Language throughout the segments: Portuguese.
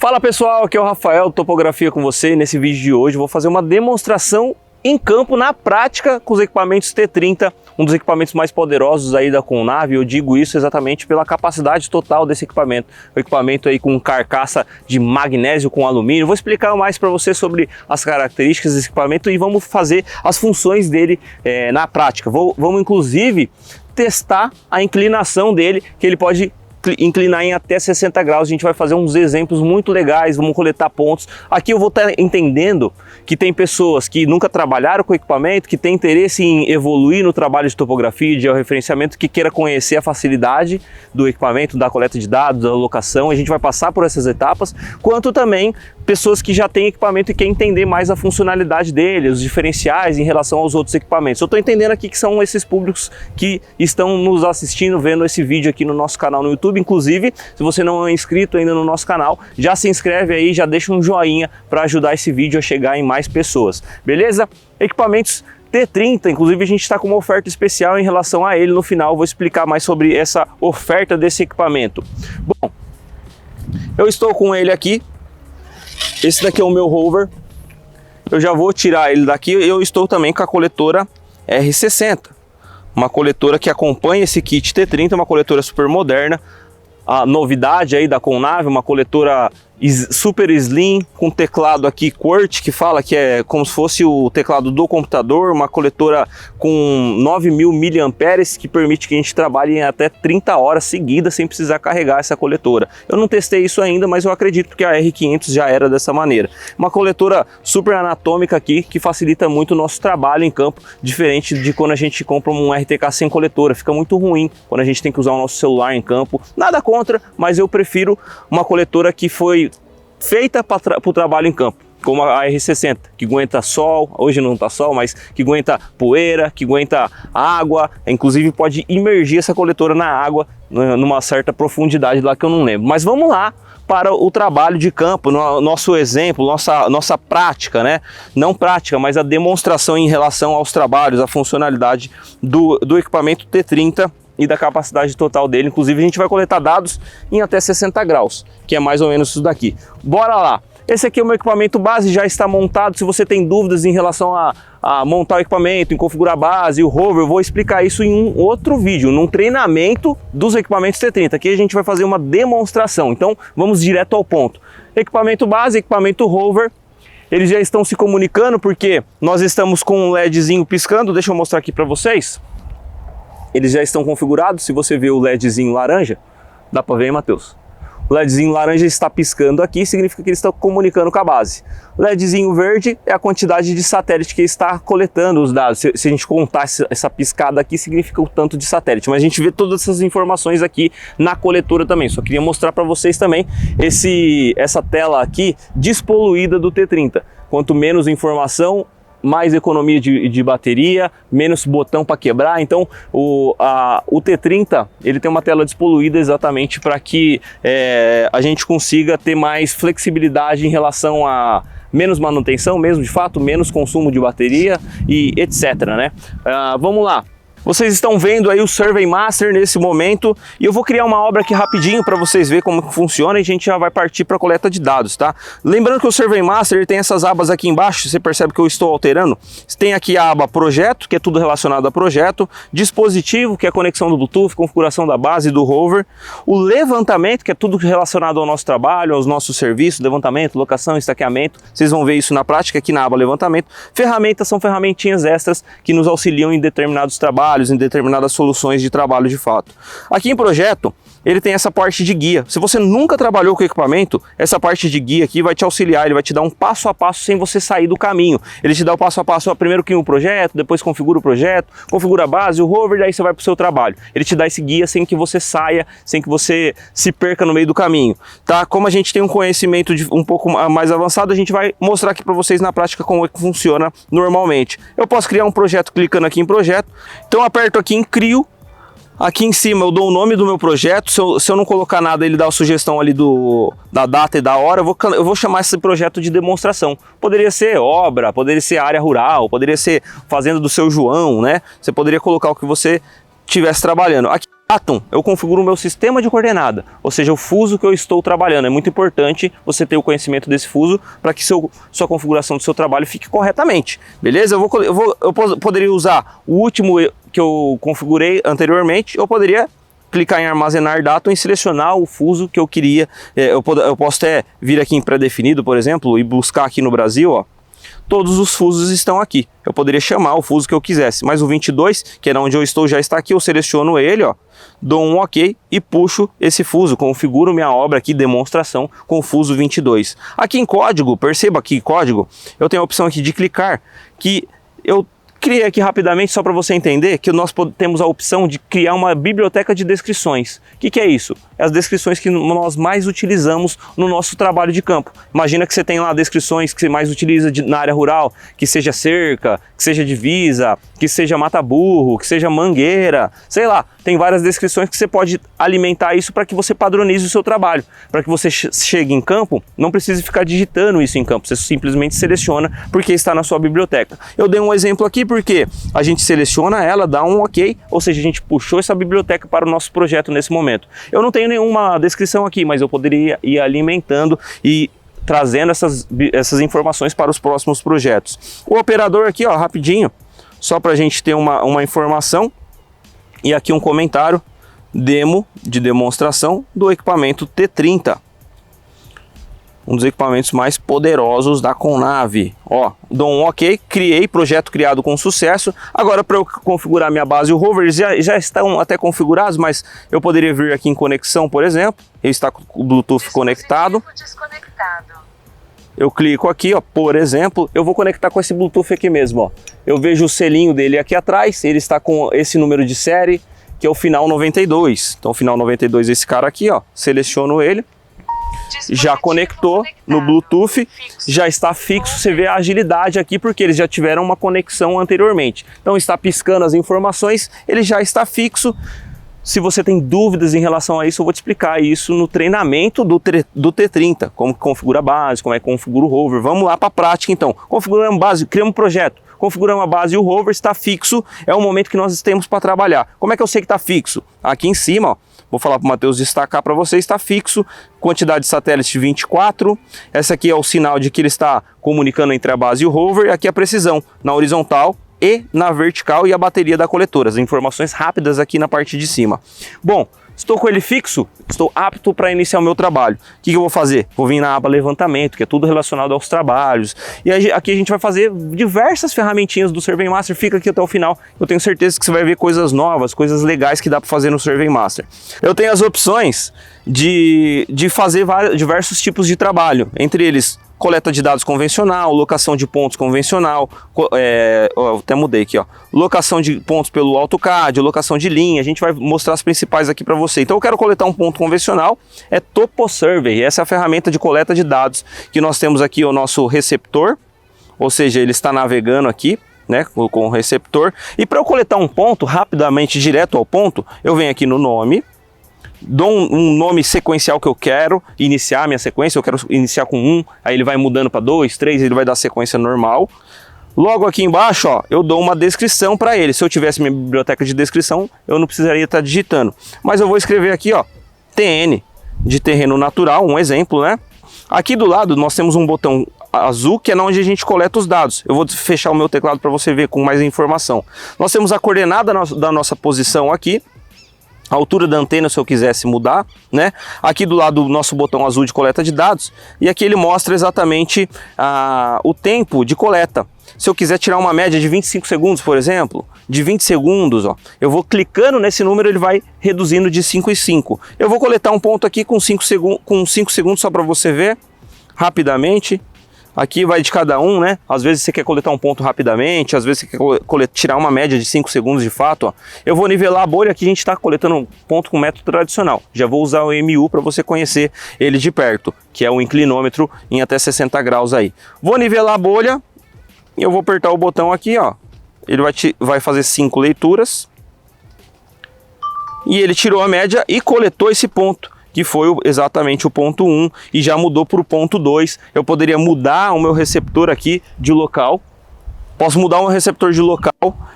Fala pessoal, aqui é o Rafael do Topografia com você. Nesse vídeo de hoje eu vou fazer uma demonstração em campo, na prática, com os equipamentos T30, um dos equipamentos mais poderosos aí da Conave. Eu digo isso exatamente pela capacidade total desse equipamento. O equipamento aí com carcaça de magnésio com alumínio. Vou explicar mais para você sobre as características desse equipamento e vamos fazer as funções dele na prática. Vamos inclusive testar a inclinação dele, que ele pode inclinar em até 60 graus. A gente vai fazer uns exemplos muito legais, vamos coletar pontos. Aqui eu vou estar entendendo que tem pessoas que nunca trabalharam com equipamento, que tem interesse em evoluir no trabalho de topografia e de georreferenciamento, que queira conhecer a facilidade do equipamento, da coleta de dados, da locação. A gente vai passar por essas etapas, quanto também pessoas que já têm equipamento e querem entender mais a funcionalidade dele, os diferenciais em relação aos outros equipamentos. Eu estou entendendo aqui que são esses públicos que estão nos assistindo, vendo esse vídeo aqui no nosso canal no YouTube. Inclusive, se você não é inscrito ainda no nosso canal, já se inscreve aí, já deixa um joinha para ajudar esse vídeo a chegar em mais pessoas, beleza? Equipamentos T30, inclusive a gente está com uma oferta especial em relação a ele. No final eu vou explicar mais sobre essa oferta desse equipamento. Bom, eu estou com ele aqui. Esse daqui é o meu rover. Eu já vou tirar ele daqui. Eu estou também com a coletora R60, uma coletora que acompanha esse kit T30, uma coletora super moderna. A novidade aí da Conave, uma coletora super slim, com teclado aqui QWERTY, que fala que é como se fosse o teclado do computador, uma coletora com 9.000 mAh, que permite que a gente trabalhe em até 30 horas seguidas sem precisar carregar essa coletora. Eu não testei isso ainda, mas eu acredito que a R500 já era dessa maneira. Uma coletora super anatômica aqui, que facilita muito o nosso trabalho em campo, diferente de quando a gente compra um RTK sem coletora. Fica muito ruim quando a gente tem que usar o nosso celular em campo. Nada contra, mas eu prefiro uma coletora que foi feita para o trabalho em campo, como a R60, que aguenta sol, hoje não está sol, mas que aguenta poeira, que aguenta água, inclusive pode imergir essa coletora na água numa certa profundidade lá que eu não lembro. Mas vamos lá para o trabalho de campo, nosso exemplo, nossa prática, né? Não prática, mas a demonstração em relação aos trabalhos, a funcionalidade do equipamento T30 e da capacidade total dele. Inclusive a gente vai coletar dados em até 60 graus, que é mais ou menos isso daqui. Bora lá! Esse aqui é o meu equipamento base, já está montado. Se você tem dúvidas em relação a montar o equipamento, em configurar a base, o rover, eu vou explicar isso em um outro vídeo, num treinamento dos equipamentos T30. Aqui a gente vai fazer uma demonstração, então vamos direto ao ponto. Equipamento base, equipamento rover, eles já estão se comunicando porque nós estamos com um LEDzinho piscando. Deixa eu mostrar aqui para vocês. Eles já estão configurados. Se você vê o LEDzinho laranja, dá para ver, hein, Matheus? O LEDzinho laranja está piscando aqui, significa que eles estão comunicando com a base. LEDzinho verde é a quantidade de satélite que está coletando os dados. Se a gente contar essa piscada aqui, significa o tanto de satélite. Mas a gente vê todas essas informações aqui na coletora também. Só queria mostrar para vocês também essa tela aqui despoluída do T30. Quanto menos informação, mais economia de bateria, menos botão para quebrar. Então o T30 ele tem uma tela despoluída exatamente para que a gente consiga ter mais flexibilidade em relação a menos manutenção, mesmo de fato, menos consumo de bateria e etc, né? Vamos lá. Vocês estão vendo aí o Survey Master nesse momento e eu vou criar uma obra aqui rapidinho para vocês verem como que funciona e a gente já vai partir para a coleta de dados, tá? Lembrando que o Survey Master ele tem essas abas aqui embaixo, você percebe que eu estou alterando. Tem aqui a aba Projeto, que é tudo relacionado a projeto, Dispositivo, que é a conexão do Bluetooth, configuração da base do rover, o Levantamento, que é tudo relacionado ao nosso trabalho, aos nossos serviços, levantamento, locação, estaqueamento. Vocês vão ver isso na prática aqui na aba Levantamento. Ferramentas são ferramentinhas extras que nos auxiliam em determinados trabalhos, em determinadas soluções de trabalho de fato. Aqui em projeto, ele tem essa parte de guia. Se você nunca trabalhou com equipamento, essa parte de guia aqui vai te auxiliar, ele vai te dar um passo a passo sem você sair do caminho. Ele te dá o passo a passo, primeiro cria um projeto, depois configura o projeto, configura a base, o rover, daí você vai para o seu trabalho. Ele te dá esse guia sem que você saia, sem que você se perca no meio do caminho, tá? Como a gente tem um conhecimento um pouco mais avançado, a gente vai mostrar aqui para vocês na prática como é que funciona normalmente. Eu posso criar um projeto clicando aqui em projeto, então aperto aqui em crio. Aqui em cima eu dou o nome do meu projeto. Se eu não colocar nada, ele dá a sugestão ali da data e da hora. Eu vou chamar esse projeto de demonstração. Poderia ser obra, poderia ser área rural, poderia ser fazenda do seu João, né? Você poderia colocar o que você estivesse trabalhando. Aqui Datum, eu configuro o meu sistema de coordenada, ou seja, o fuso que eu estou trabalhando. É muito importante você ter o conhecimento desse fuso para que sua configuração do seu trabalho fique corretamente, beleza? Eu poderia usar o último que eu configurei anteriormente, eu poderia clicar em armazenar datum e selecionar o fuso que eu queria. Eu posso até vir aqui em pré-definido, por exemplo, e buscar aqui no Brasil, ó. Todos os fusos estão aqui. Eu poderia chamar o fuso que eu quisesse, mas o 22, que era onde eu estou, já está aqui. Eu seleciono ele, ó, dou um OK e puxo esse fuso. Configuro minha obra aqui, demonstração, com o fuso 22. Aqui em código, perceba aqui em código, eu tenho a opção aqui de clicar, que eu criei aqui rapidamente só para você entender que nós temos a opção de criar uma biblioteca de descrições. O que é isso? É as descrições que nós mais utilizamos no nosso trabalho de campo. Imagina que você tem lá descrições que você mais utiliza na área rural, que seja cerca, que seja divisa, que seja mata-burro, que seja mangueira, sei lá. Tem várias descrições que você pode alimentar isso para que você padronize o seu trabalho. Para que você chegue em campo, não precise ficar digitando isso em campo. Você simplesmente seleciona porque está na sua biblioteca. Eu dei um exemplo aqui porque a gente seleciona ela, dá um OK, ou seja, a gente puxou essa biblioteca para o nosso projeto nesse momento. Eu não tenho nenhuma descrição aqui, mas eu poderia ir alimentando e trazendo essas informações para os próximos projetos. O operador aqui, ó, rapidinho, só para a gente ter uma informação. E aqui um comentário, demo de demonstração do equipamento T30. Um dos equipamentos mais poderosos da Conave. Ó, dou um OK, criei, projeto criado com sucesso. Agora para eu configurar minha base e o rover, eles já estão até configurados, mas eu poderia vir aqui em conexão, por exemplo. Ele está com o Bluetooth conectado. Eu clico aqui, ó, por exemplo, eu vou conectar com esse Bluetooth aqui mesmo, ó. Eu vejo o selinho dele aqui atrás, ele está com esse número de série, que é o final 92. Então, o final 92 é esse cara aqui, ó. Seleciono ele. Já conectou no Bluetooth, já está fixo. Você vê a agilidade aqui, porque eles já tiveram uma conexão anteriormente. Então, está piscando as informações, ele já está fixo. Se você tem dúvidas em relação a isso, eu vou te explicar isso no treinamento do T30, como que configura a base, como é que configura o rover. Vamos lá para a prática então. Configuramos a base, criamos um projeto, configuramos a base e o rover está fixo, é o momento que nós temos para trabalhar. Como é que eu sei que está fixo? Aqui em cima, ó, vou falar para o Matheus destacar para você, está fixo, quantidade de satélites 24, essa aqui é o sinal de que ele está comunicando entre a base e o rover, e aqui a precisão na horizontal e na vertical e a bateria da coletora, as informações rápidas aqui na parte de cima. Bom, estou com ele fixo, estou apto para iniciar o meu trabalho. O que eu vou fazer? Vou vir na aba levantamento, que é tudo relacionado aos trabalhos. E aqui a gente vai fazer diversas ferramentinhas do Survey Master. Fica aqui até o final, eu tenho certeza que você vai ver coisas novas, coisas legais que dá para fazer no Survey Master. Eu tenho as opções de fazer diversos tipos de trabalho, entre eles coleta de dados convencional, locação de pontos convencional, eu até mudei aqui, ó, locação de pontos pelo AutoCAD, locação de linha. A gente vai mostrar as principais aqui para você. Então eu quero coletar um ponto convencional, é TopoSurvey, essa é a ferramenta de coleta de dados que nós temos aqui, o nosso receptor, ou seja, ele está navegando aqui, né, com o receptor. E para eu coletar um ponto rapidamente, direto ao ponto, eu venho aqui no nome, dou um nome sequencial que eu quero iniciar a minha sequência. Eu quero iniciar com 1, aí ele vai mudando para 2, 3, ele vai dar a sequência normal. Logo aqui embaixo, ó, eu dou uma descrição para ele. Se eu tivesse minha biblioteca de descrição, eu não precisaria estar digitando. Mas eu vou escrever aqui, ó, TN, de terreno natural, um exemplo, né? Aqui do lado nós temos um botão azul, que é onde a gente coleta os dados. Eu vou fechar o meu teclado para você ver com mais informação. Nós temos a coordenada da nossa posição aqui, a altura da antena se eu quisesse mudar, né? Aqui do lado o nosso botão azul de coleta de dados, e aqui ele mostra exatamente o tempo de coleta. Se eu quiser tirar uma média de 25 segundos, por exemplo, de 20 segundos, ó, eu vou clicando nesse número, ele vai reduzindo de 5 em 5. Eu vou coletar um ponto aqui com 5 segundos só para você ver, rapidamente. Aqui vai de cada um, né? Às vezes você quer coletar um ponto rapidamente, às vezes você quer tirar uma média de 5 segundos de fato, ó. Eu vou nivelar a bolha, aqui a gente está coletando um ponto com método tradicional. Já vou usar o MU para você conhecer ele de perto, que é o inclinômetro em até 60 graus aí. Vou nivelar a bolha e eu vou apertar o botão aqui, ó. Ele vai fazer 5 leituras. E ele tirou a média e coletou esse ponto, que foi exatamente o ponto 1, e já mudou para o ponto 2. Eu poderia mudar o meu receptor aqui de local. Posso mudar o meu receptor de local,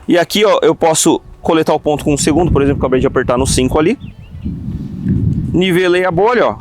e aqui, ó, eu posso coletar o ponto com um segundo, por exemplo, acabei de apertar no 5 ali. Nivelei a bolha, ó.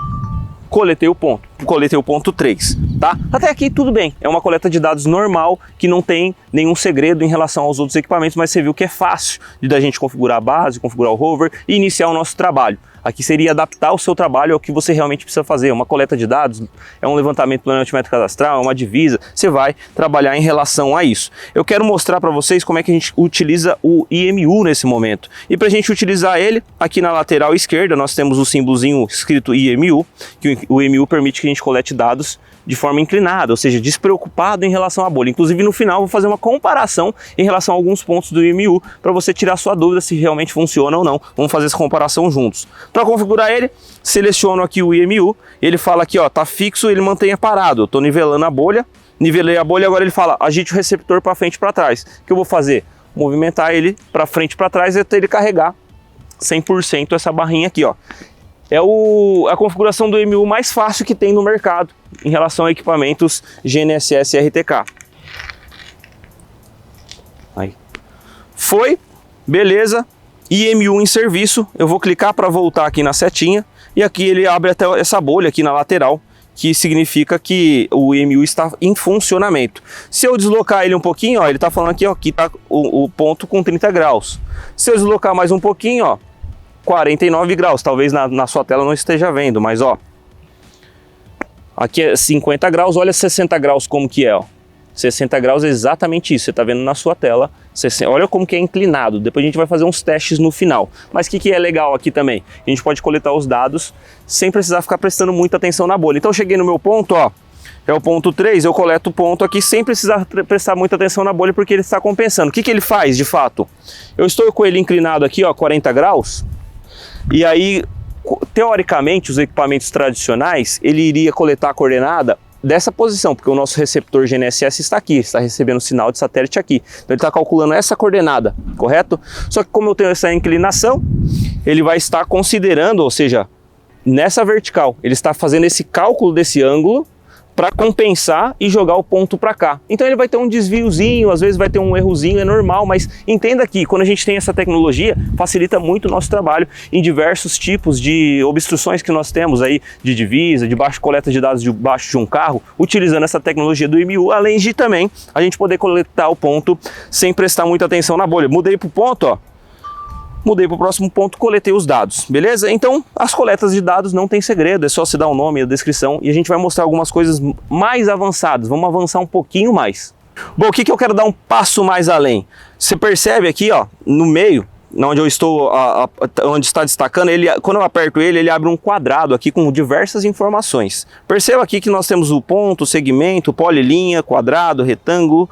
Coletei o ponto 3, tá? Até aqui tudo bem, é uma coleta de dados normal, que não tem nenhum segredo em relação aos outros equipamentos, mas você viu que é fácil da gente configurar a base, configurar o rover e iniciar o nosso trabalho. Aqui seria adaptar o seu trabalho ao que você realmente precisa fazer. Uma coleta de dados é um levantamento do planeamento cadastral, é uma divisa, você vai trabalhar em relação a isso. Eu quero mostrar para vocês como é que a gente utiliza o IMU nesse momento. E para a gente utilizar ele, aqui na lateral esquerda nós temos o símbolozinho escrito IMU, que o IMU permite que a gente colete dados de forma inclinada, ou seja, despreocupado em relação à bolha. Inclusive no final vou fazer uma comparação em relação a alguns pontos do IMU para você tirar sua dúvida se realmente funciona ou não. Vamos fazer essa comparação juntos. Para configurar ele, seleciono aqui o IMU, ele fala aqui, ó, tá fixo, ele mantenha parado. Eu tô nivelando a bolha, nivelei a bolha, agora ele fala, agite o receptor para frente e para trás. O que eu vou fazer? Movimentar ele para frente e para trás até ele carregar 100% essa barrinha aqui, ó. É a configuração do IMU mais fácil que tem no mercado em relação a equipamentos GNSS RTK. Aí. Foi, beleza, IMU em serviço, eu vou clicar para voltar aqui na setinha e aqui ele abre até essa bolha aqui na lateral, que significa que o IMU está em funcionamento. Se eu deslocar ele um pouquinho, ó, ele está falando aqui, ó, aqui está o ponto com 30 graus. Se eu deslocar mais um pouquinho, ó, 49 graus, talvez na sua tela não esteja vendo, mas ó, aqui é 50 graus, olha 60 graus como que é, ó. 60 graus é exatamente isso, você está vendo na sua tela, olha como que é inclinado, depois a gente vai fazer uns testes no final. Mas o que é legal aqui também? A gente pode coletar os dados sem precisar ficar prestando muita atenção na bolha. Então eu cheguei no meu ponto, ó, é o ponto 3, eu coleto o ponto aqui sem precisar prestar muita atenção na bolha porque ele está compensando. O que ele faz de fato? Eu estou com ele inclinado aqui, ó, 40 graus, e aí, teoricamente, os equipamentos tradicionais, ele iria coletar a coordenada dessa posição, porque o nosso receptor GNSS está aqui, está recebendo sinal de satélite aqui. Então ele está calculando essa coordenada, correto? Só que como eu tenho essa inclinação, ele vai estar considerando, ou seja, nessa vertical, ele está fazendo esse cálculo desse ângulo para compensar e jogar o ponto para cá. Então ele vai ter um desviozinho, às vezes vai ter um errozinho, é normal, mas entenda que quando a gente tem essa tecnologia, facilita muito o nosso trabalho em diversos tipos de obstruções que nós temos aí, de divisa, de baixa coleta de dados debaixo de um carro, utilizando essa tecnologia do IMU, além de também a gente poder coletar o ponto sem prestar muita atenção na bolha. Mudei para o ponto, ó. Mudei para o próximo ponto, coletei os dados, beleza? Então, as coletas de dados não tem segredo, é só se dar o nome e a descrição e a gente vai mostrar algumas coisas mais avançadas, vamos avançar um pouquinho mais. Bom, o que eu quero dar um passo mais além? Você percebe aqui, ó, no meio, onde eu estou, onde está destacando, quando eu aperto ele abre um quadrado aqui com diversas informações. Perceba aqui que nós temos o ponto, segmento, polilinha, quadrado, retângulo,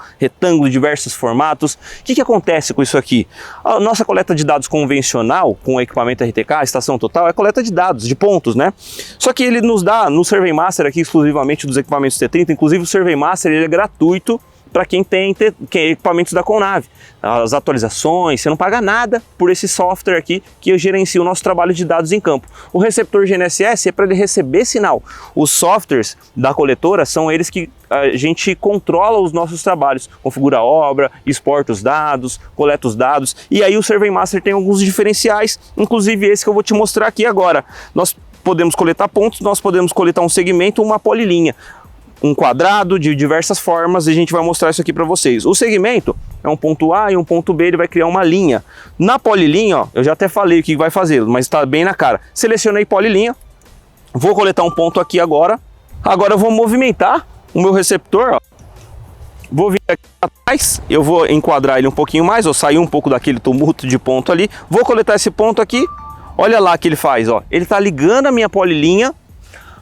diversos formatos. O que acontece com isso aqui? A nossa coleta de dados convencional, com o equipamento RTK, a estação total, é coleta de dados, de pontos, né? Só que ele nos dá, no Survey Master aqui, exclusivamente dos equipamentos T30, inclusive o Survey Master, ele é gratuito para quem tem equipamentos da Conave. As atualizações, você não paga nada por esse software aqui que gerencia o nosso trabalho de dados em campo. O receptor GNSS é para ele receber sinal. Os softwares da coletora são eles que a gente controla os nossos trabalhos, configura a obra, exporta os dados, coleta os dados, e aí o Survey Master tem alguns diferenciais, inclusive esse que eu vou te mostrar aqui agora. Nós podemos coletar pontos, nós podemos coletar um segmento, uma polilinha, um quadrado de diversas formas, e a gente vai mostrar isso aqui para vocês. O segmento é um ponto A e um ponto B, ele vai criar uma linha. Na polilinha, ó, eu já até falei o que vai fazer, mas está bem na cara. Selecionei polilinha, vou coletar um ponto aqui agora. Agora eu vou movimentar o meu receptor, ó. Vou vir aqui atrás, eu vou enquadrar ele um pouquinho mais, ou sair um pouco daquele tumulto de ponto ali. Vou coletar esse ponto aqui, olha lá o que ele faz, ó. Ele está ligando a minha polilinha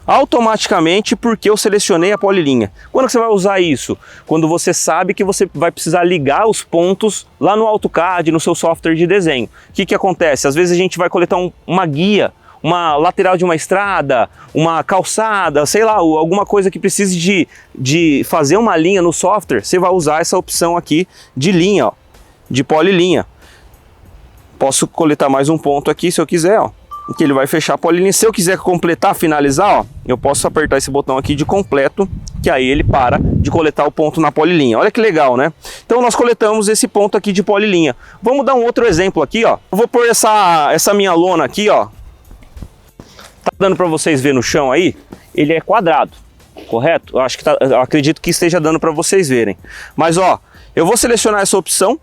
automaticamente porque eu selecionei a polilinha. Quando você vai usar isso? Quando você sabe que você vai precisar ligar os pontos lá no AutoCAD, no seu software de desenho. O que acontece? Às vezes a gente vai coletar uma guia, uma lateral de uma estrada, uma calçada, sei lá, alguma coisa que precise de fazer uma linha no software, você vai usar essa opção aqui de linha, ó, de polilinha. Posso coletar mais um ponto aqui se eu quiser, ó. que ele vai fechar a polilinha. Se eu quiser completar, finalizar, ó, eu posso apertar esse botão aqui de completo, que aí ele para de coletar o ponto na polilinha. Olha que legal, né? Então nós coletamos esse ponto aqui de polilinha. Vamos dar um outro exemplo aqui, ó. Eu vou pôr essa minha lona aqui, ó. Tá dando para vocês ver no chão aí? Ele é quadrado, correto? Eu acho que eu acredito que esteja dando para vocês verem. Mas ó, eu vou selecionar essa opção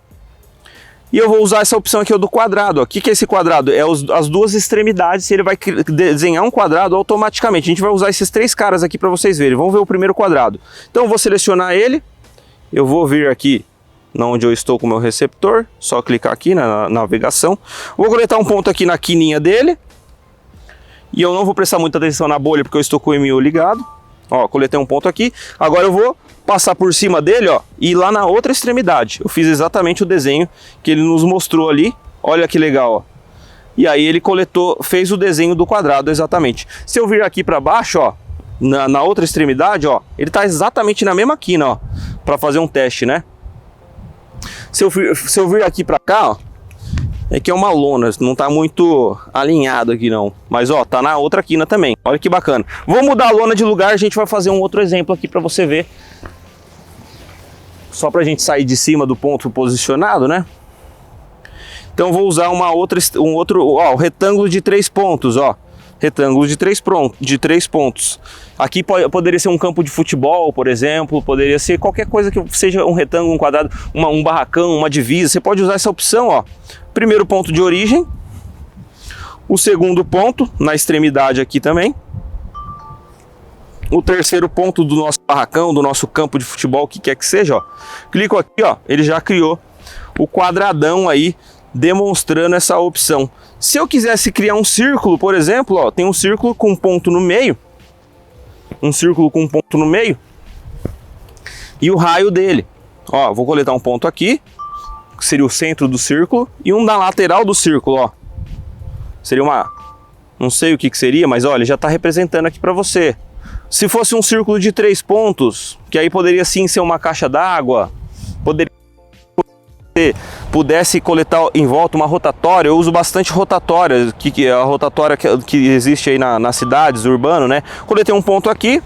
e eu vou usar essa opção aqui do quadrado. O que é esse quadrado? É as duas extremidades, ele vai desenhar um quadrado automaticamente. A gente vai usar esses três caras aqui para vocês verem. Vamos ver o primeiro quadrado. Então eu vou selecionar ele, eu vou vir aqui onde eu estou com o meu receptor, só clicar aqui na navegação. Vou coletar um ponto aqui na quininha dele. E eu não vou prestar muita atenção na bolha porque eu estou com o MU ligado. Ó, coletei um ponto aqui. Agora eu vou passar por cima dele, ó, e ir lá na outra extremidade. Eu fiz exatamente o desenho que ele nos mostrou ali. Olha que legal, ó. E aí ele fez o desenho do quadrado exatamente. Se eu vir aqui para baixo, ó, na outra extremidade, ó, ele tá exatamente na mesma quina, ó, para fazer um teste, né? Se eu vir aqui para cá, ó, é que é uma lona, não tá muito alinhado aqui não. Mas ó, tá na outra quina também. Olha que bacana. Vou mudar a lona de lugar, a gente vai fazer um outro exemplo aqui para você ver. Só pra gente sair de cima do ponto posicionado, né? Então vou usar o retângulo de 3 pontos, ó. Retângulo de 3 pontos. Aqui poderia ser um campo de futebol, por exemplo, poderia ser qualquer coisa que seja um retângulo, um quadrado, um barracão, uma divisa. Você pode usar essa opção, ó. Primeiro ponto de origem, o segundo ponto na extremidade aqui também, o terceiro ponto do nosso barracão, do nosso campo de futebol, o que quer que seja, ó. Clico aqui, ó, ele já criou o quadradão aí, demonstrando essa opção. Se eu quisesse criar um círculo, por exemplo, ó, tem um círculo com um ponto no meio, e o raio dele. Ó, vou coletar um ponto aqui, que seria o centro do círculo, e um na lateral do círculo, ó. Seria não sei o que seria, mas olha, já está representando aqui para você. Se fosse um círculo de 3 pontos, que aí poderia sim ser uma caixa d'água, pudesse coletar em volta uma rotatória. Eu uso bastante rotatória, que é a rotatória que existe aí nas cidades, urbano, né? Coletei um ponto aqui,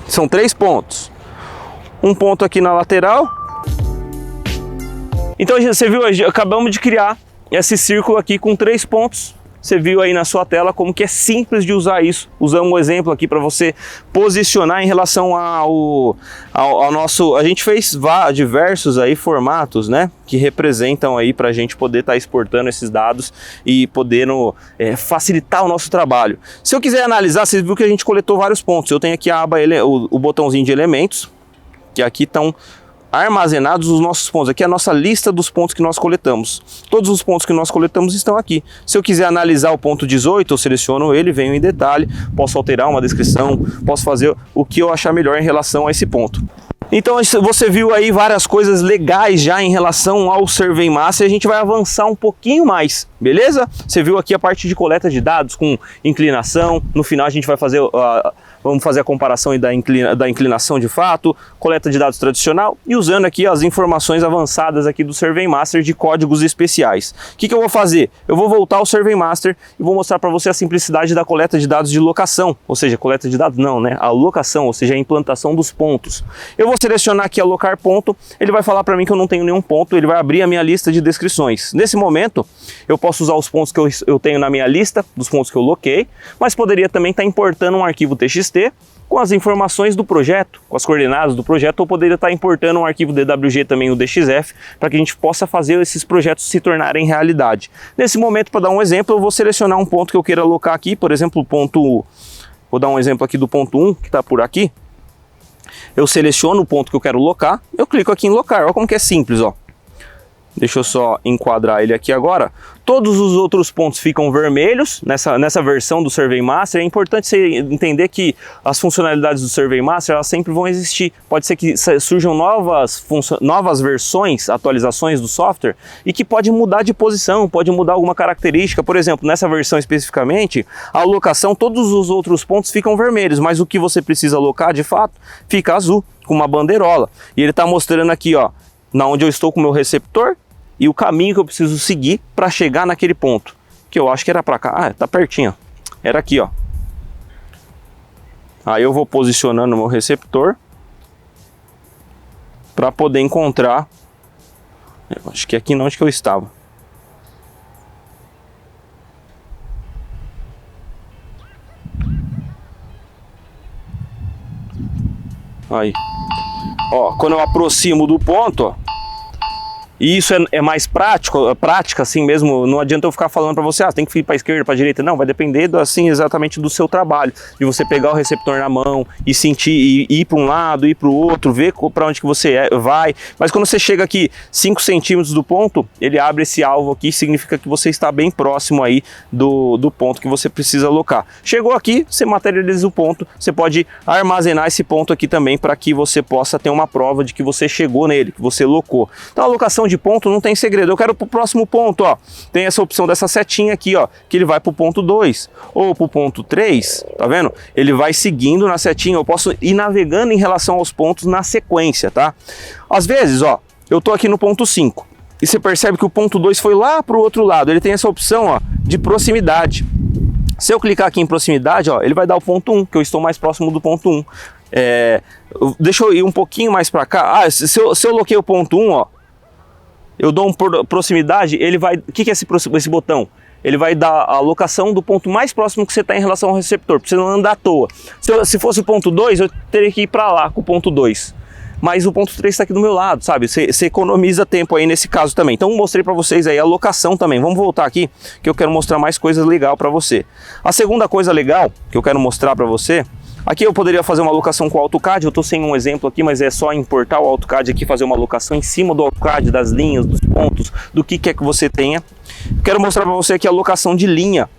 são 3 pontos. Um ponto aqui na lateral. Então você viu, acabamos de criar esse círculo aqui com 3 pontos. Você viu aí na sua tela como que é simples de usar isso. Usamos um exemplo aqui para você posicionar em relação ao nosso... A gente fez diversos aí formatos, né? Que representam aí para a gente poder estar exportando esses dados e podendo facilitar o nosso trabalho. Se eu quiser analisar, você viu que a gente coletou vários pontos. Eu tenho aqui a aba, o botãozinho de elementos, que aqui estão armazenados os nossos pontos. Aqui é a nossa lista dos pontos que nós coletamos. Todos os pontos que nós coletamos estão aqui. Se eu quiser analisar o ponto 18, eu seleciono ele, venho em detalhe, posso alterar uma descrição, posso fazer o que eu achar melhor em relação a esse ponto. Então você viu aí várias coisas legais já em relação ao SurveyMaster. A gente vai avançar um pouquinho mais, beleza? Você viu aqui a parte de coleta de dados com inclinação. No final a gente vai fazer vamos fazer a comparação da inclinação de fato, coleta de dados tradicional e usando aqui as informações avançadas aqui do SurveyMaster de códigos especiais. O que eu vou fazer? Eu vou voltar ao SurveyMaster e vou mostrar para você a simplicidade da coleta de dados de locação, ou seja, coleta de dados não, né? A locação, ou seja, a implantação dos pontos. Eu vou selecionar aqui alocar ponto, ele vai falar para mim que eu não tenho nenhum ponto, ele vai abrir a minha lista de descrições. Nesse momento, eu posso usar os pontos que eu tenho na minha lista, dos pontos que eu loquei, mas poderia também estar importando um arquivo TXT com as informações do projeto, com as coordenadas do projeto, ou poderia estar importando um arquivo DWG também, o DXF, para que a gente possa fazer esses projetos se tornarem realidade. Nesse momento, para dar um exemplo, eu vou selecionar um ponto que eu queira alocar aqui, por exemplo, o ponto... Vou dar um exemplo aqui do ponto 1, que está por aqui. Eu seleciono o ponto que eu quero locar, eu clico aqui em locar, olha como que é simples, ó. Deixa eu só enquadrar ele aqui agora. Todos os outros pontos ficam vermelhos nessa versão do SurveyMaster. É importante você entender que as funcionalidades do SurveyMaster elas sempre vão existir. Pode ser que surjam novas versões, atualizações do software e que pode mudar de posição, pode mudar alguma característica. Por exemplo, nessa versão especificamente, a alocação, todos os outros pontos ficam vermelhos, mas o que você precisa alocar de fato fica azul, com uma bandeirola. E ele está mostrando aqui, ó, na onde eu estou com o meu receptor e o caminho que eu preciso seguir para chegar naquele ponto, que eu acho que era para cá. Ah, tá pertinho. era aqui, ó. Aí eu vou posicionando o meu receptor para poder encontrar. Eu acho que aqui não, onde que eu estava. Aí, ó, quando eu aproximo do ponto, ó, e isso é mais prática assim mesmo, não adianta eu ficar falando para você, tem que ir para a esquerda, para a direita, não, vai depender assim exatamente do seu trabalho, de você pegar o receptor na mão e sentir, ir para um lado, ir para o outro, ver para onde que você vai, mas quando você chega aqui 5 centímetros do ponto, ele abre esse alvo aqui, significa que você está bem próximo aí do ponto que você precisa alocar. Chegou aqui, você materializa o ponto, você pode armazenar esse ponto aqui também para que você possa ter uma prova de que você chegou nele, que você locou. Então a alocação de ponto não tem segredo, eu quero para o próximo ponto, ó, tem essa opção dessa setinha aqui, ó, que ele vai para o ponto 2 ou para o ponto 3, tá vendo? Ele vai seguindo na setinha, eu posso ir navegando em relação aos pontos na sequência, tá? Às vezes, ó, eu tô aqui no ponto 5 e você percebe que o ponto 2 foi lá para o outro lado, ele tem essa opção, ó, de proximidade. Se eu clicar aqui em proximidade, ó, ele vai dar o ponto 1, que eu estou mais próximo do ponto 1. Deixa eu ir um pouquinho mais para cá. Se eu loquei o ponto 1, ó, eu dou uma proximidade, ele vai... O que é esse botão? Ele vai dar a locação do ponto mais próximo que você está em relação ao receptor, para você não andar à toa. Se fosse o ponto 2, eu teria que ir para lá com o ponto 2. Mas o ponto 3 está aqui do meu lado, sabe? Você economiza tempo aí nesse caso também. Então mostrei para vocês aí a locação também. Vamos voltar aqui, que eu quero mostrar mais coisas legais para você. A segunda coisa legal que eu quero mostrar para você... Aqui eu poderia fazer uma alocação com o AutoCAD, eu estou sem um exemplo aqui, mas é só importar o AutoCAD aqui, fazer uma alocação em cima do AutoCAD, das linhas, dos pontos, do que quer que você tenha. Quero mostrar para você aqui a alocação de linha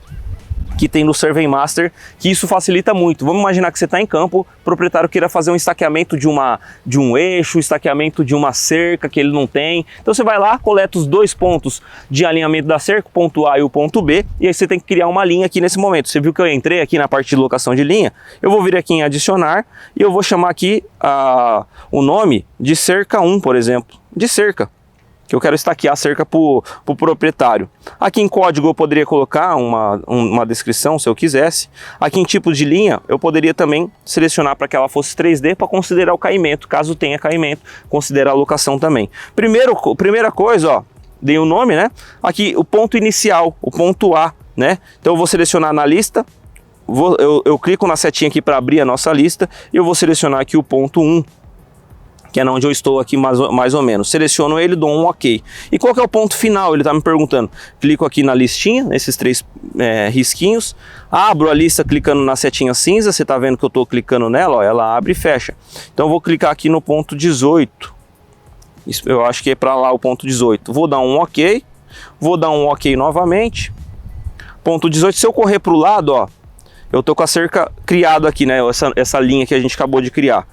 que tem no Survey Master, que isso facilita muito. Vamos imaginar que você está em campo, o proprietário queira fazer um estaqueamento de um eixo, estaqueamento de uma cerca que ele não tem. Então você vai lá, coleta os 2 pontos de alinhamento da cerca, o ponto A e o ponto B, e aí você tem que criar uma linha aqui nesse momento. Você viu que eu entrei aqui na parte de locação de linha? Eu vou vir aqui em adicionar e eu vou chamar aqui o nome de cerca 1, por exemplo, de cerca, que eu quero estaquear a cerca para o proprietário. Aqui em código eu poderia colocar uma descrição se eu quisesse. Aqui em tipo de linha eu poderia também selecionar para que ela fosse 3D para considerar o caimento, caso tenha caimento, considerar a locação também. Primeira coisa, ó, dei o nome, né? Aqui o ponto inicial, o ponto A, né? Então eu vou selecionar na lista, eu clico na setinha aqui para abrir a nossa lista e eu vou selecionar aqui o ponto 1. Que é onde eu estou aqui mais ou menos. Seleciono ele, dou um OK. E qual que é o ponto final? Ele está me perguntando. Clico aqui na listinha, nesses 3 risquinhos. Abro a lista clicando na setinha cinza. Você está vendo que eu estou clicando nela, ó, ela abre e fecha. Então eu vou clicar aqui no ponto 18. Isso, eu acho que é para lá o ponto 18. Vou dar um OK. Vou dar um OK novamente. Ponto 18. Se eu correr para o lado, ó, eu estou com a cerca criado aqui, né? Essa linha que a gente acabou de criar.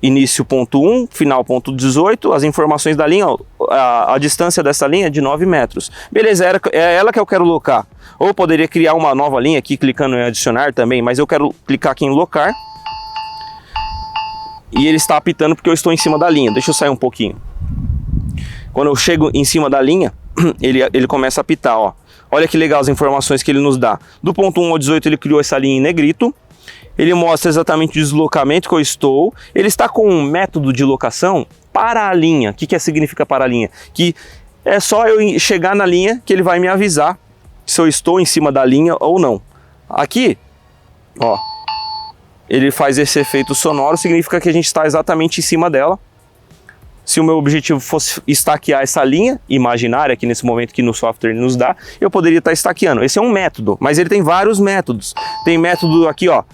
Início ponto 1, final ponto 18, as informações da linha, a distância dessa linha é de 9 metros. Beleza, é ela que eu quero locar. Ou poderia criar uma nova linha aqui, clicando em adicionar também, mas eu quero clicar aqui em locar. E ele está apitando porque eu estou em cima da linha. Deixa eu sair um pouquinho. Quando eu chego em cima da linha, ele começa a apitar, ó. Olha que legal as informações que ele nos dá. Do ponto 1 ao 18 ele criou essa linha em negrito. Ele mostra exatamente o deslocamento que eu estou. Ele está com um método de locação para a linha. O que significa para a linha? Que é só eu chegar na linha que ele vai me avisar se eu estou em cima da linha ou não. Aqui, ó, ele faz esse efeito sonoro, significa que a gente está exatamente em cima dela. Se o meu objetivo fosse estaquear essa linha imaginária, que nesse momento que no software nos dá, eu poderia estar estaqueando. Esse é um método, mas ele tem vários métodos. Tem método aqui, ó,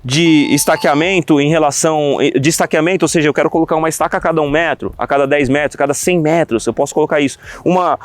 de estaqueamento ou seja, eu quero colocar uma estaca a cada 1 metro, a cada 10 metros, a cada 100 metros, eu posso colocar isso. Uma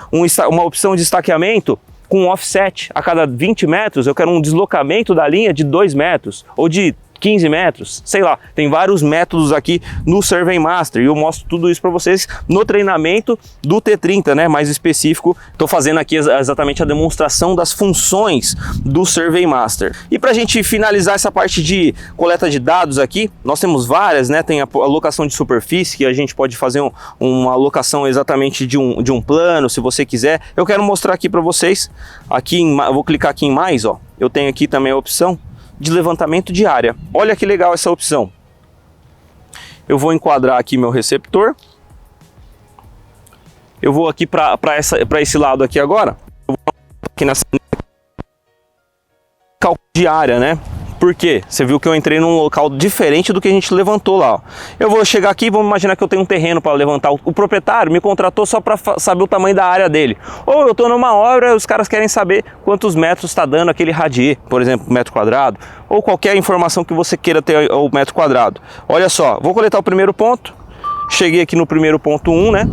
opção de estaqueamento com offset, a cada 20 metros eu quero um deslocamento da linha de 2 metros, ou de 15 metros, sei lá, tem vários métodos aqui no Survey Master e eu mostro tudo isso para vocês no treinamento do T30, né, mais específico. Estou fazendo aqui exatamente a demonstração das funções do Survey Master. E para a gente finalizar essa parte de coleta de dados aqui, nós temos várias, né, tem a alocação de superfície, que a gente pode fazer uma alocação exatamente de um plano, se você quiser. Eu quero mostrar aqui para vocês, aqui eu vou clicar aqui em mais, ó, eu tenho aqui também a opção de levantamento de área. Olha que legal essa opção. Eu vou enquadrar aqui meu receptor. Eu vou aqui para esse lado aqui agora. Eu vou aqui nessa cálculo de área, né? Por quê? Você viu que eu entrei num local diferente do que a gente levantou lá, ó. Eu vou chegar aqui e vamos imaginar que eu tenho um terreno para levantar. O proprietário me contratou só para saber o tamanho da área dele. Ou eu estou numa obra e os caras querem saber quantos metros está dando aquele radier, por exemplo, metro quadrado. Ou qualquer informação que você queira ter o metro quadrado. Olha só, vou coletar o primeiro ponto. Cheguei aqui no primeiro ponto 1, né?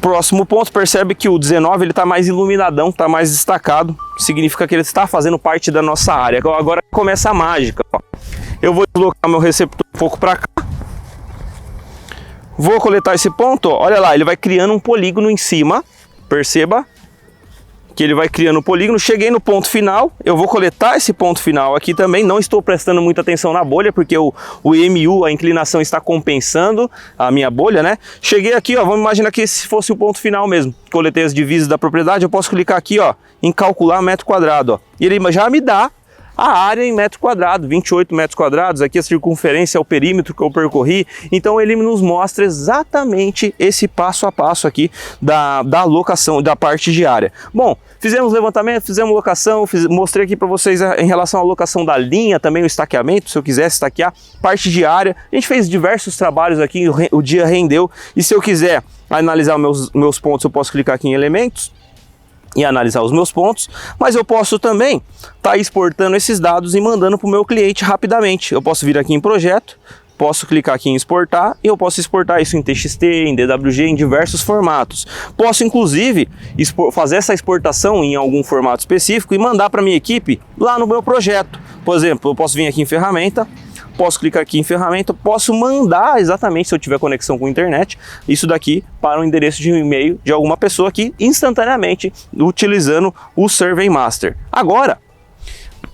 Próximo ponto, percebe que o 19 ele está mais iluminadão, está mais destacado, significa que ele está fazendo parte da nossa área. Agora começa a mágica, ó. Eu vou deslocar meu receptor um pouco para cá, vou coletar esse ponto, ó. Olha lá, ele vai criando um polígono em cima, perceba que ele vai criando um polígono. Cheguei no ponto final, eu vou coletar esse ponto final aqui também. Não estou prestando muita atenção na bolha, porque o IMU, a inclinação, está compensando a minha bolha, né? Cheguei aqui, ó, vamos imaginar que esse fosse o ponto final mesmo. Coletei as divisas da propriedade, eu posso clicar aqui, ó, em calcular metro quadrado, ó. E ele já me dá a área em metro quadrado, 28 metros quadrados, aqui a circunferência é o perímetro que eu percorri. Então ele nos mostra exatamente esse passo a passo aqui da alocação, da parte de área. Bom, fizemos levantamento, fizemos locação, mostrei aqui para vocês em relação à alocação da linha, também o estaqueamento, se eu quisesse estaquear, parte de área. A gente fez diversos trabalhos aqui, o dia rendeu. E se eu quiser analisar meus pontos, eu posso clicar aqui em elementos e analisar os meus pontos, mas eu posso também estar exportando esses dados e mandando para o meu cliente rapidamente. Eu posso vir aqui em projeto, posso clicar aqui em exportar e eu posso exportar isso em TXT, em DWG, em diversos formatos. Posso inclusive fazer essa exportação em algum formato específico e mandar para minha equipe lá no meu projeto. Por exemplo, eu posso vir aqui em ferramenta, posso clicar aqui em ferramenta, posso mandar exatamente, se eu tiver conexão com a internet, isso daqui para o endereço de e-mail de alguma pessoa aqui instantaneamente, utilizando o Survey Master. Agora,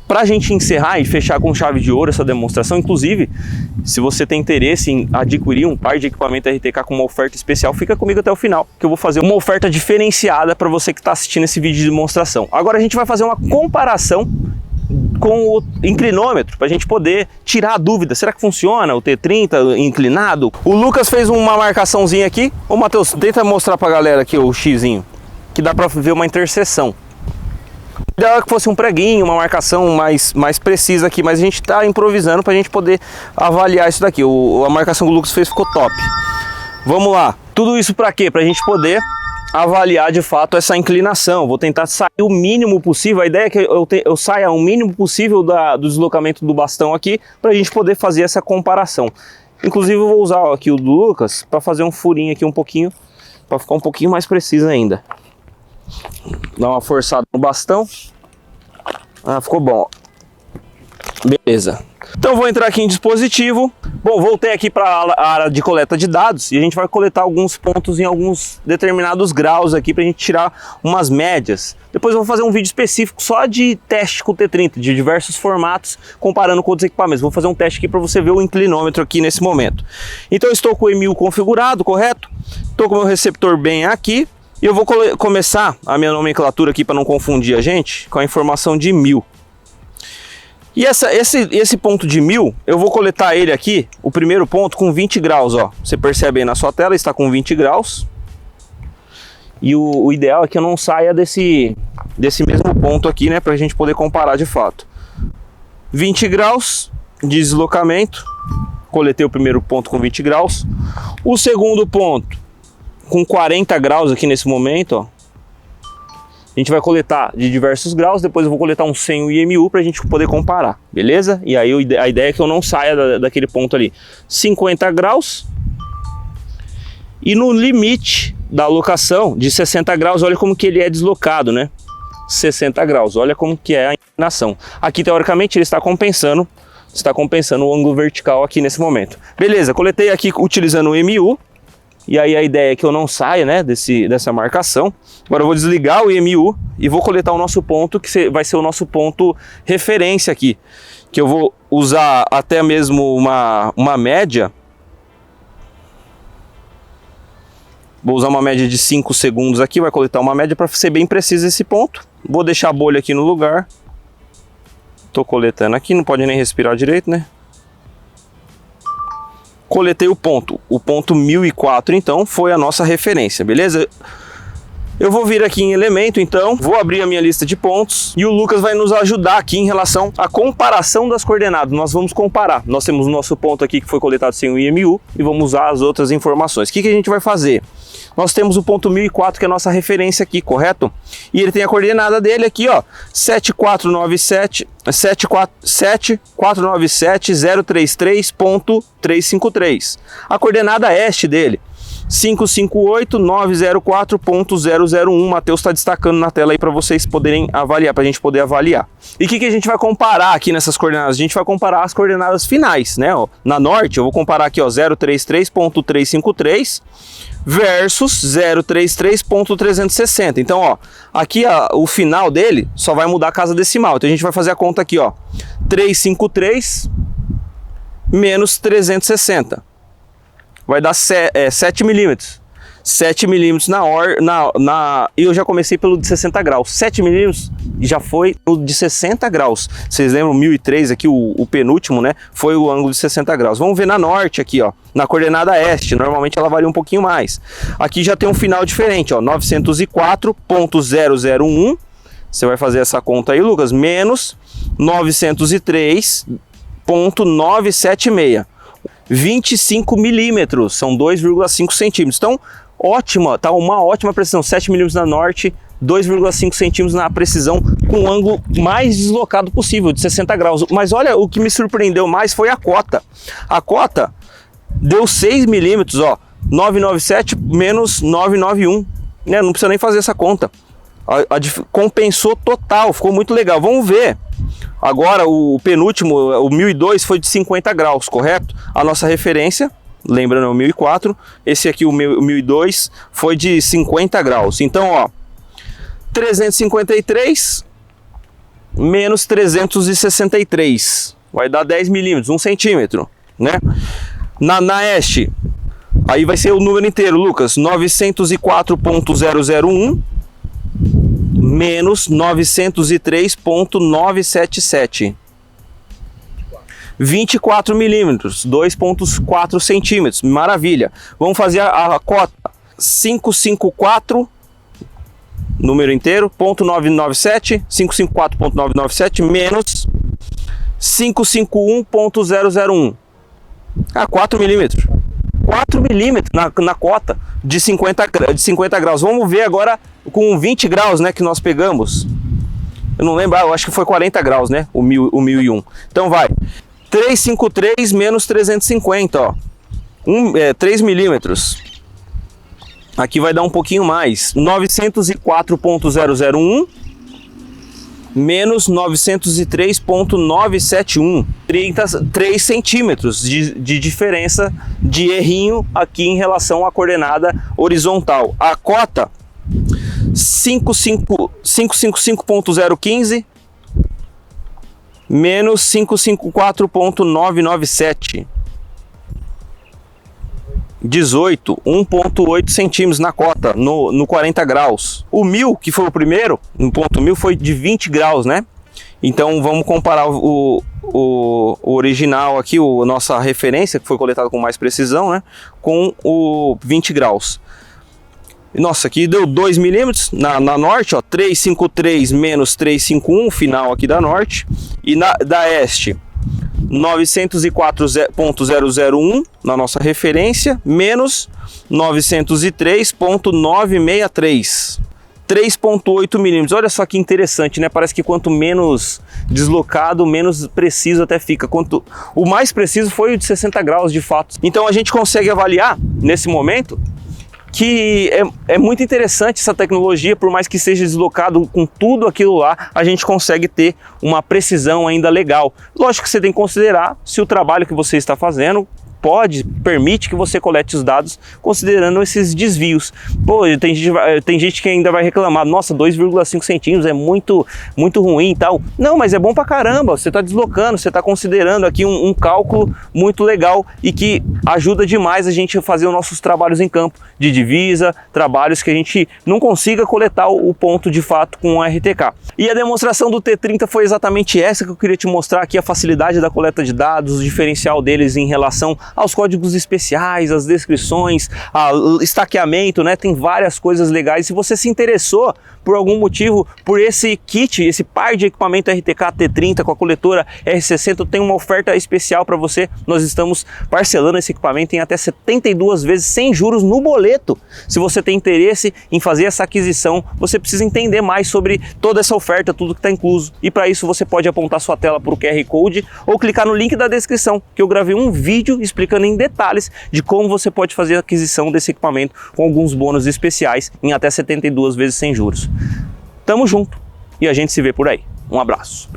para a gente encerrar e fechar com chave de ouro essa demonstração, inclusive, se você tem interesse em adquirir um par de equipamento RTK com uma oferta especial, fica comigo até o final, que eu vou fazer uma oferta diferenciada para você que está assistindo esse vídeo de demonstração. Agora a gente vai fazer uma comparação com o inclinômetro, para a gente poder tirar a dúvida, será que funciona o T30 inclinado? O Lucas fez uma marcaçãozinha aqui. Ô Matheus, tenta mostrar para a galera aqui o xizinho, que dá para ver uma interseção. Ideal que fosse um preguinho, uma marcação mais precisa aqui, mas a gente está improvisando para a gente poder avaliar isso daqui. A marcação que o Lucas fez ficou top. Vamos lá, tudo isso para quê? Para a gente poder avaliar de fato essa inclinação. Vou tentar sair o mínimo possível. A ideia é que eu saia o mínimo possível do deslocamento do bastão aqui, para a gente poder fazer essa comparação. Inclusive eu vou usar aqui o do Lucas para fazer um furinho aqui um pouquinho, para ficar um pouquinho mais preciso ainda. Dá uma forçada no bastão. Ah, ficou bom. Beleza. Então vou entrar aqui em dispositivo. Bom, voltei aqui para a área de coleta de dados e a gente vai coletar alguns pontos em alguns determinados graus aqui para a gente tirar umas médias. Depois eu vou fazer um vídeo específico só de teste com o T30, de diversos formatos, comparando com outros equipamentos. Vou fazer um teste aqui para você ver o inclinômetro aqui nesse momento. Então eu estou com o EMU configurado, correto? Estou com o meu receptor bem aqui. E eu vou começar a minha nomenclatura aqui para não confundir a gente com a informação de 1000. E esse ponto de 1000, eu vou coletar ele aqui, o primeiro ponto, com 20 graus, ó. Você percebe aí na sua tela, está com 20 graus. E o ideal é que eu não saia desse mesmo ponto aqui, né, para a gente poder comparar de fato. 20 graus de deslocamento, coletei o primeiro ponto com 20 graus. O segundo ponto, com 40 graus aqui nesse momento, ó. A gente vai coletar de diversos graus, depois eu vou coletar um sem o IMU para a gente poder comparar, beleza? E aí a ideia é que eu não saia daquele ponto ali. 50 graus. E no limite da alocação de 60 graus, olha como que ele é deslocado, né? 60 graus. Olha como que é a inclinação. Aqui, teoricamente, ele está compensando o ângulo vertical aqui nesse momento. Beleza, coletei aqui utilizando o MU. E aí a ideia é que eu não saia, né, dessa marcação. Agora eu vou desligar o IMU e vou coletar o nosso ponto, que vai ser o nosso ponto referência aqui. Que eu vou usar até mesmo uma média. Vou usar uma média de 5 segundos aqui, vai coletar uma média para ser bem preciso esse ponto. Vou deixar a bolha aqui no lugar. Tô coletando aqui, não pode nem respirar direito, né? Coletei o ponto 1004, então foi a nossa referência, beleza? Eu vou vir aqui em elemento, então, vou abrir a minha lista de pontos e o Lucas vai nos ajudar aqui em relação à comparação das coordenadas. Nós vamos comparar. Nós temos o nosso ponto aqui que foi coletado sem o IMU e vamos usar as outras informações. O que a gente vai fazer? Nós temos o ponto 1004, que é a nossa referência aqui, correto? E ele tem a coordenada dele aqui, ó, 7497033.353. A coordenada este dele, 558.904.001. O Matheus está destacando na tela aí para vocês poderem avaliar, para a gente poder avaliar. E o que a gente vai comparar aqui nessas coordenadas? A gente vai comparar as coordenadas finais, né? Ó, na norte, eu vou comparar aqui, ó, 033.353 versus 033.360. Então, ó, aqui o final dele só vai mudar a casa decimal. Então a gente vai fazer a conta aqui, ó, 353 menos 360. Vai dar 7 milímetros. 7 milímetros e eu já comecei pelo de 60 graus. 7 milímetros já foi o de 60 graus. Vocês lembram 1003 aqui, o penúltimo, né? Foi o ângulo de 60 graus. Vamos ver na norte aqui, ó. Na coordenada este, normalmente ela varia um pouquinho mais. Aqui já tem um final diferente, ó. 904.001. Você vai fazer essa conta aí, Lucas. Menos 903.976. 25 milímetros, são 2,5 centímetros. Então, ótima, tá uma ótima precisão. 7 milímetros na norte, 2,5 centímetros na precisão, com o ângulo mais deslocado possível, de 60 graus. Mas olha, o que me surpreendeu mais foi a cota. A cota deu 6 milímetros, ó, 997 menos 991. Né? Não precisa nem fazer essa conta. Compensou total, ficou muito legal. Vamos ver. Agora o penúltimo, o 1002, foi de 50 graus, correto? A nossa referência, lembrando, é o 1004. Esse aqui, o 1002, foi de 50 graus. Então, ó, 353 menos 363. Vai dar 10 milímetros, 1 centímetro, né? Na este, aí vai ser o número inteiro, Lucas. 904.001 menos 903.977. 24 milímetros, 2,4 centímetros. Maravilha. Vamos fazer a cota. 554, número inteiro, .997, 554.997 menos 551.001. 4 milímetros. 4 milímetros na cota de 50 graus. Vamos ver agora com 20 graus, né, que nós pegamos. Eu não lembro, eu acho que foi 40 graus, né, o 1001. Então vai, 353 menos 350, ó, 3 milímetros. Aqui vai dar um pouquinho mais, 904.001 menos 903.971, 3 centímetros de diferença de errinho aqui em relação à coordenada horizontal. A cota 555.015 menos 554.997. 18, 1,8 centímetros na cota, no 40 graus. O 1000, que foi o primeiro, no ponto 1000, foi de 20 graus, né? Então vamos comparar o original aqui, a nossa referência, que foi coletada com mais precisão, né? Com o 20 graus. Nossa, aqui deu 2 milímetros na norte, ó, 353 menos 351, final aqui da norte. E da este, 904.001 na nossa referência, menos 903.963, 3,8 milímetros. Olha só que interessante, né? Parece que quanto menos deslocado, menos preciso até fica. O mais preciso foi o de 60 graus, de fato. Então a gente consegue avaliar, nesse momento, que é muito interessante essa tecnologia, por mais que seja deslocado com tudo aquilo lá, a gente consegue ter uma precisão ainda legal. Lógico que você tem que considerar se o trabalho que você está fazendo permite que você colete os dados considerando esses desvios. Pô, tem gente que ainda vai reclamar, nossa, 2,5 centímetros é muito ruim e tal. Não, mas é bom pra caramba, você está deslocando, você está considerando aqui um cálculo muito legal e que ajuda demais a gente a fazer os nossos trabalhos em campo, de divisa, trabalhos que a gente não consiga coletar o ponto de fato com o RTK. E a demonstração do T30 foi exatamente essa que eu queria te mostrar aqui, a facilidade da coleta de dados, o diferencial deles em relação aos códigos especiais, as descrições, estaqueamento, né? Tem várias coisas legais. Se você se interessou por algum motivo por esse kit, esse par de equipamento RTK T30 com a coletora R60, tem uma oferta especial para você. Nós estamos parcelando esse equipamento em até 72 vezes sem juros no boleto. Se você tem interesse em fazer essa aquisição, você precisa entender mais sobre toda essa oferta, tudo que está incluso. E para isso você pode apontar sua tela para o QR Code ou clicar no link da descrição, que eu gravei um vídeo explicando em detalhes de como você pode fazer a aquisição desse equipamento com alguns bônus especiais em até 72 vezes sem juros. Tamo junto e a gente se vê por aí. Um abraço.